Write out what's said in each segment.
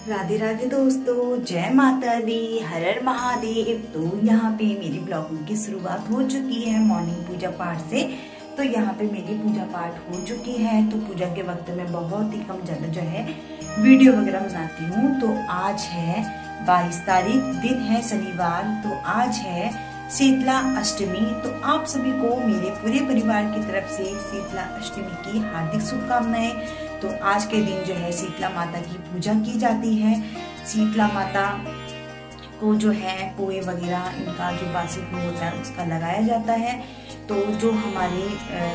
राधे राधे दोस्तों, जय माता दी, हर हर महादेव। तो यहाँ पे मेरी ब्लॉगिंग की शुरुआत हो चुकी है मॉर्निंग पूजा पाठ से। तो यहाँ पे मेरी पूजा पाठ हो चुकी है। तो पूजा के वक्त में बहुत ही कम ज्यादा जो है वीडियो वगैरह बनाती हूँ। तो आज है 22 तारीख, दिन है शनिवार। तो आज है शीतला अष्टमी। तो आप सभी को मेरे पूरे परिवार की तरफ से शीतला अष्टमी की हार्दिक शुभकामनाएं। तो आज के दिन जो है शीतला माता की पूजा की जाती है। शीतला माता को जो है पोए वगैरह इनका जो बासी भोग होता है उसका लगाया जाता है। तो जो हमारे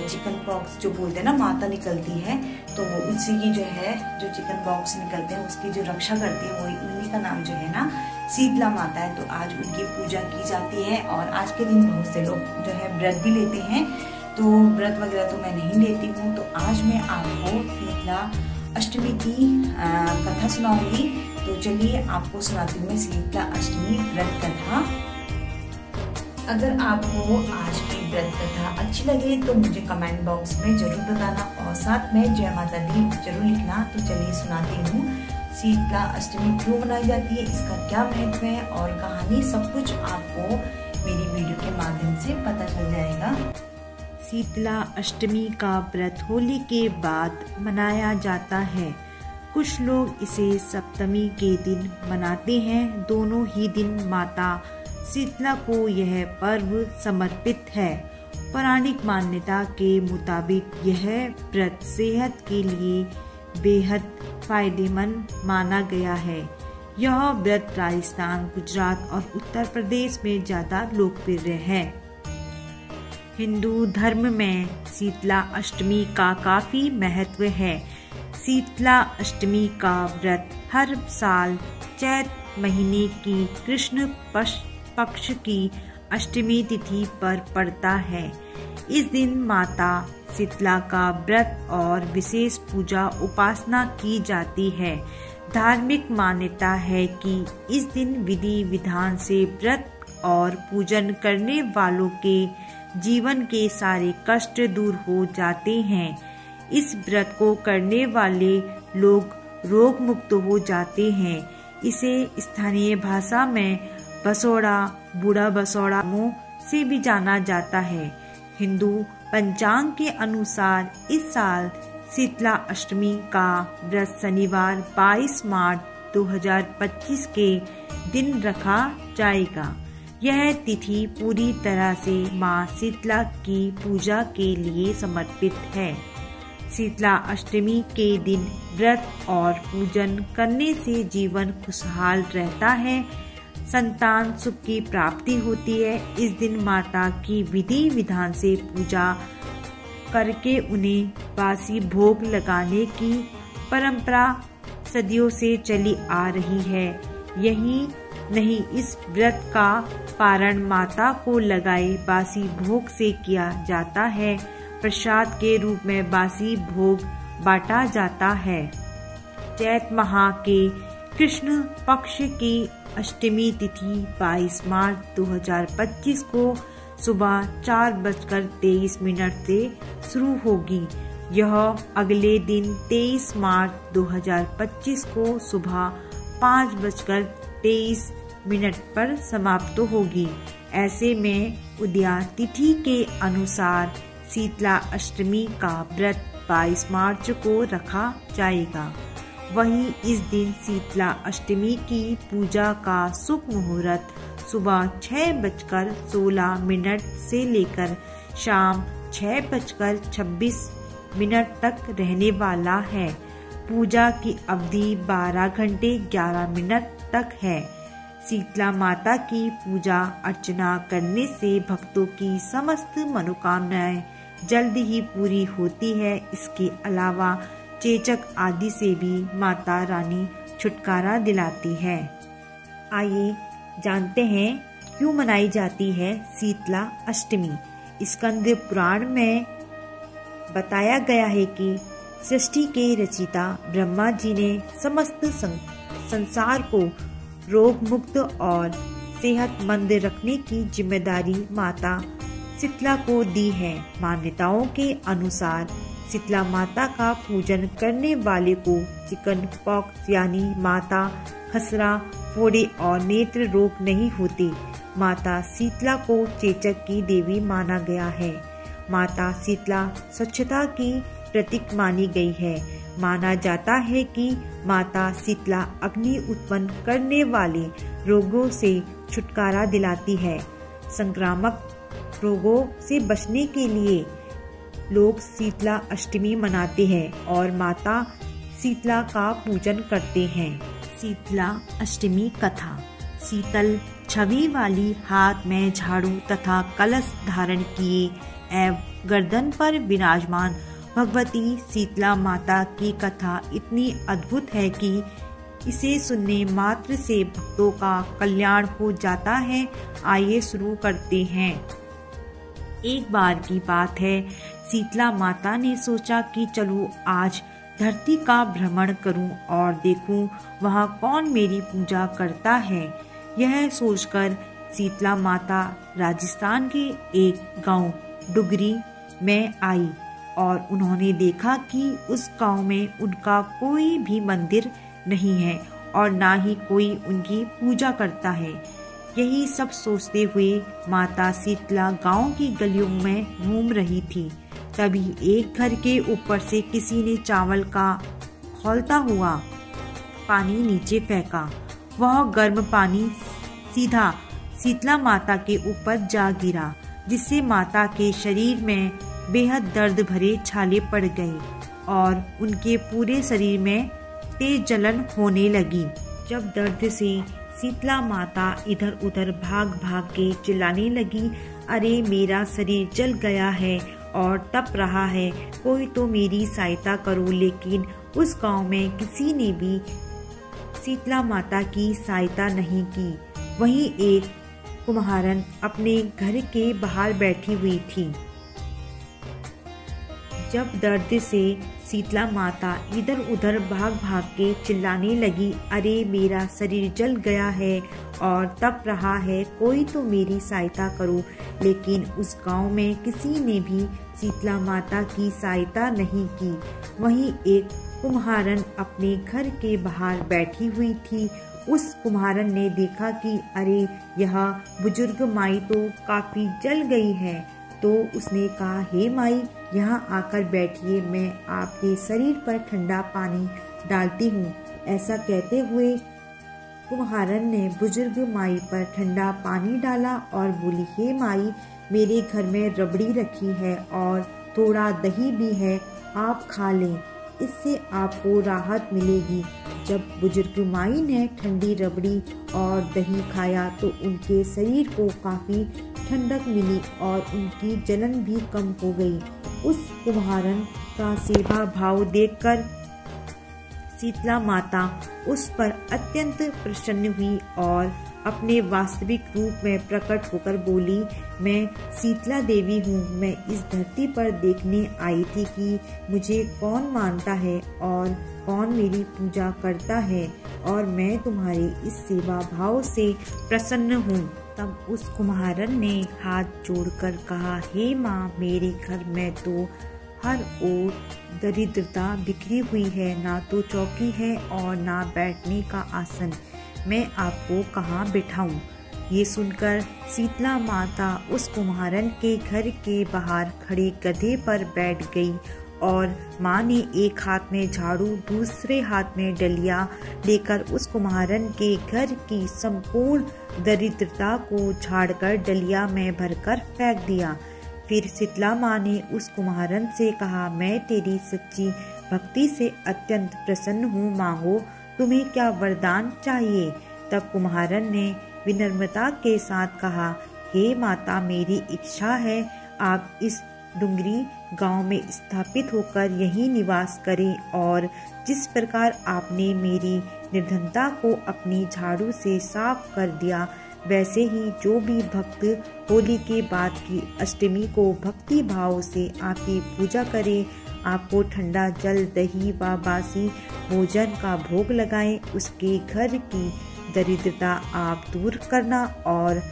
चिकन पॉक्स जो बोलते हैं ना माता निकलती है, तो उसी की जो है जो चिकन पॉक्स निकलते हैं उसकी जो रक्षा करती है वो उन्हीं का नाम जो है ना शीतला माता है। तो आज उनकी पूजा की जाती है। और आज के दिन बहुत से लोग जो है व्रत भी लेते हैं। तो व्रत वगैरह तो मैं नहीं लेती हूँ। तो आज मैं आपको शीतला अष्टमी की कथा सुनाऊंगी। तो चलिए आपको सुनाती हूँ मैं शीतला अष्टमी व्रत कथा। अगर आपको आज की व्रत कथा अच्छी लगे तो मुझे कमेंट बॉक्स में जरूर बताना और साथ में जय माता दी जरूर लिखना। तो चलिए सुनाती हूँ शीतला अष्टमी क्यों मनाई जाती है, इसका क्या महत्व है और कहानी, सब कुछ आपको मेरी वीडियो के माध्यम से पता चल जाएगा। शीतला अष्टमी का व्रत होली के बाद मनाया जाता है। कुछ लोग इसे सप्तमी के दिन मनाते हैं। दोनों ही दिन माता शीतला को यह पर्व समर्पित है। पौराणिक मान्यता के मुताबिक यह व्रत सेहत के लिए बेहद फायदेमंद माना गया है। यह व्रत राजस्थान, गुजरात और उत्तर प्रदेश में ज्यादा लोकप्रिय है। हिंदू धर्म में शीतला अष्टमी का काफी महत्व है। शीतला अष्टमी का व्रत हर साल चैत महीने की कृष्ण पक्ष की अष्टमी तिथि पर पड़ता है। इस दिन माता शीतला का व्रत और विशेष पूजा उपासना की जाती है। धार्मिक मान्यता है कि इस दिन विधि विधान से व्रत और पूजन करने वालों के जीवन के सारे कष्ट दूर हो जाते हैं। इस व्रत को करने वाले लोग रोग मुक्त हो जाते हैं। इसे स्थानीय भाषा में बसोड़ा, बूढ़ा बसोड़ा से भी जाना जाता है। हिंदू पंचांग के अनुसार इस साल शीतला अष्टमी का व्रत शनिवार 22 मार्च 2025 के दिन रखा जाएगा। यह तिथि पूरी तरह से माँ शीतला की पूजा के लिए समर्पित है। शीतला अष्टमी के दिन व्रत और पूजन करने से जीवन खुशहाल रहता है, संतान सुख की प्राप्ति होती है। इस दिन माता की विधि विधान से पूजा करके उन्हें बासी भोग लगाने की परंपरा सदियों से चली आ रही है। यही नहीं, इस व्रत का पारण माता को लगाए बासी भोग से किया जाता है। प्रसाद के रूप में बासी भोग बांटा जाता है। चैत माह के कृष्ण पक्ष की अष्टमी तिथि 22 मार्च 2025 को सुबह 4:23 से शुरू होगी। यह अगले दिन 23 मार्च 2025 को सुबह 5:23 पर समाप्त होगी। ऐसे में उदया तिथि के अनुसार शीतला अष्टमी का व्रत 22 मार्च को रखा जाएगा। वहीं इस दिन शीतला अष्टमी की पूजा का शुभ मुहूर्त सुबह 6:16 से लेकर शाम 6:26 तक रहने वाला है। पूजा की अवधि 12 घंटे 11 मिनट तक है। शीतला माता की पूजा अर्चना करने से भक्तों की समस्त मनोकामनाएं जल्द ही पूरी होती है। इसके अलावा चेचक आदि से भी माता रानी छुटकारा दिलाती है। आइए जानते हैं क्यों मनाई जाती है शीतला अष्टमी। स्कंद पुराण में बताया गया है कि सृष्टि के रचयिता ब्रह्मा जी ने समस्त संसार को रोग मुक्त और सेहतमंद रखने की जिम्मेदारी माता शीतला को दी है। मान्यताओं के अनुसार शीतला माता का पूजन करने वाले को चिकन पॉक्स यानी माता खसरा, फोड़े और नेत्र रोग नहीं होते। माता शीतला को चेचक की देवी माना गया है। माता शीतला स्वच्छता की प्रतीक मानी गई है। माना जाता है कि माता शीतला अग्नि उत्पन्न करने वाले रोगों से छुटकारा दिलाती है। संक्रामक रोगों से बचने के लिए लोग शीतला अष्टमी मनाते हैं और माता शीतला का पूजन करते हैं। शीतला अष्टमी कथा। शीतल छवि वाली, हाथ में झाड़ू तथा कलश धारण किए एवं गर्दन पर विराजमान भगवती शीतला माता की कथा इतनी अद्भुत है कि इसे सुनने मात्र से भक्तों का कल्याण हो जाता है। आइए शुरू करते हैं। एक बार की बात है, शीतला माता ने सोचा कि चलो आज धरती का भ्रमण करूं और देखूं वहां कौन मेरी पूजा करता है। यह सोचकर शीतला माता राजस्थान के एक गांव डुगरी में आई और उन्होंने देखा कि उस गांव में उनका कोई भी मंदिर नहीं है और ना ही कोई उनकी पूजा करता है। यही सब सोचते हुए माता शीतला गांव की गलियों में घूम रही थी। तभी एक घर के ऊपर से किसी ने चावल का खौलता हुआ पानी नीचे फेंका। वह गर्म पानी सीधा शीतला माता के ऊपर जा गिरा, जिससे माता के शरीर में बेहद दर्द भरे छाले पड़ गए और उनके पूरे शरीर में तेज जलन होने लगी। जब दर्द से शीतला माता इधर उधर भाग भाग के चिल्लाने लगी, अरे मेरा शरीर जल गया है और तप रहा है, कोई तो मेरी सहायता करो। लेकिन उस गांव में किसी ने भी शीतला माता की सहायता नहीं की। वहीं एक कुम्हारन अपने घर के बाहर बैठी हुई थी। जब दर्द से शीतला माता इधर उधर भाग भाग के चिल्लाने लगी, अरे मेरा शरीर जल गया है और तप रहा है, कोई तो मेरी सहायता करो। लेकिन उस गांव में किसी ने भी शीतला माता की सहायता नहीं की। वहीं एक कुम्हारन अपने घर के बाहर बैठी हुई थी। उस कुम्हारन ने देखा कि अरे यह बुजुर्ग माई तो काफी जल गई है, तो उसने कहा, हे माई यहाँ आकर बैठिए, मैं आपके शरीर पर ठंडा पानी डालती हूँ। ऐसा कहते हुए कुम्हारन ने बुजुर्ग माई पर ठंडा पानी डाला और बोली, हे माई मेरे घर में रबड़ी रखी है और थोड़ा दही भी है, आप खा लें, इससे आपको राहत मिलेगी। जब बुजुर्ग माई ने ठंडी रबड़ी और दही खाया तो उनके शरीर को काफी ठंडक मिली और उनकी जलन भी कम हो गई। उस कुम्हारन का सेवा भाव देखकर शीतला माता उस पर अत्यंत प्रसन्न हुई और अपने वास्तविक रूप में प्रकट होकर बोली, मैं शीतला देवी हूँ। मैं इस धरती पर देखने आई थी कि मुझे कौन मानता है और कौन मेरी पूजा करता है, और मैं तुम्हारे इस सेवा भाव से प्रसन्न हूँ। तब उस कुम्हारन ने हाथ जोड़कर कहा, हे माँ, मेरे घर में तो हर ओर दरिद्रता बिखरी हुई है, ना तो चौकी है और ना बैठने का आसन, मैं आपको कहाँ बिठाऊं। ये सुनकर शीतला माता उस कुम्हारन के घर के बाहर खड़े गधे पर बैठ गई और माँ ने एक हाथ में झाड़ू दूसरे हाथ में डलिया लेकर उस कुम्हारन के घर की संपूर्ण दरिद्रता को झाड़कर डलिया में भरकर फेंक दिया। फिर शीतला माँ ने उस कुम्हारन से कहा, मैं तेरी सच्ची भक्ति से अत्यंत प्रसन्न हूँ, मांगो तुम्हें क्या वरदान चाहिए। तब कुम्हारन ने विनम्रता के साथ कहा, हे माता, मेरी इच्छा है आप इस डुंगरी गांव में स्थापित होकर यहीं निवास करें और जिस प्रकार आपने मेरी निर्धनता को अपनी झाड़ू से साफ कर दिया, वैसे ही जो भी भक्त होली के बाद की अष्टमी को भक्ति भाव से आपकी पूजा करे, आपको ठंडा जल, दही व बासी भोजन का भोग लगाएं, उसके घर की दरिद्रता आप दूर करना और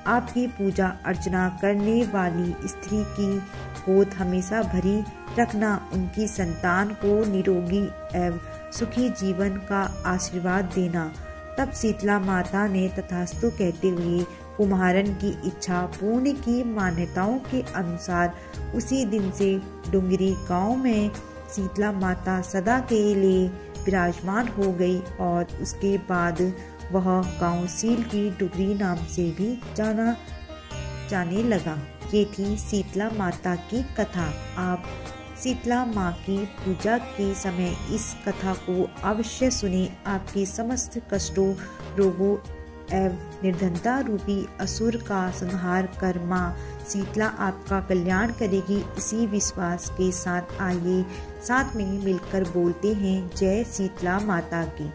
आपकी पूजा अर्चना करने वाली स्त्री की गोद हमेशा भरी रखना, उनकी संतान को निरोगी एवं सुखी जीवन का आशीर्वाद देना। तब शीतला माता ने तथास्तु कहते हुए कुम्हारन की इच्छा पूर्ण की। मान्यताओं के अनुसार उसी दिन से डुंगरी गांव में शीतला माता सदा के लिए विराजमान हो गई और उसके बाद वह गांव सील की डुगरी नाम से भी जाने लगा। ये थी शीतला माता की कथा। आप शीतला माँ की पूजा के समय इस कथा को अवश्य सुने। आपकी समस्त कष्टों, रोगों एवं निर्धनता रूपी असुर का संहार कर माँ शीतला आपका कल्याण करेगी। इसी विश्वास के साथ आइए साथ में मिलकर बोलते हैं जय शीतला माता की।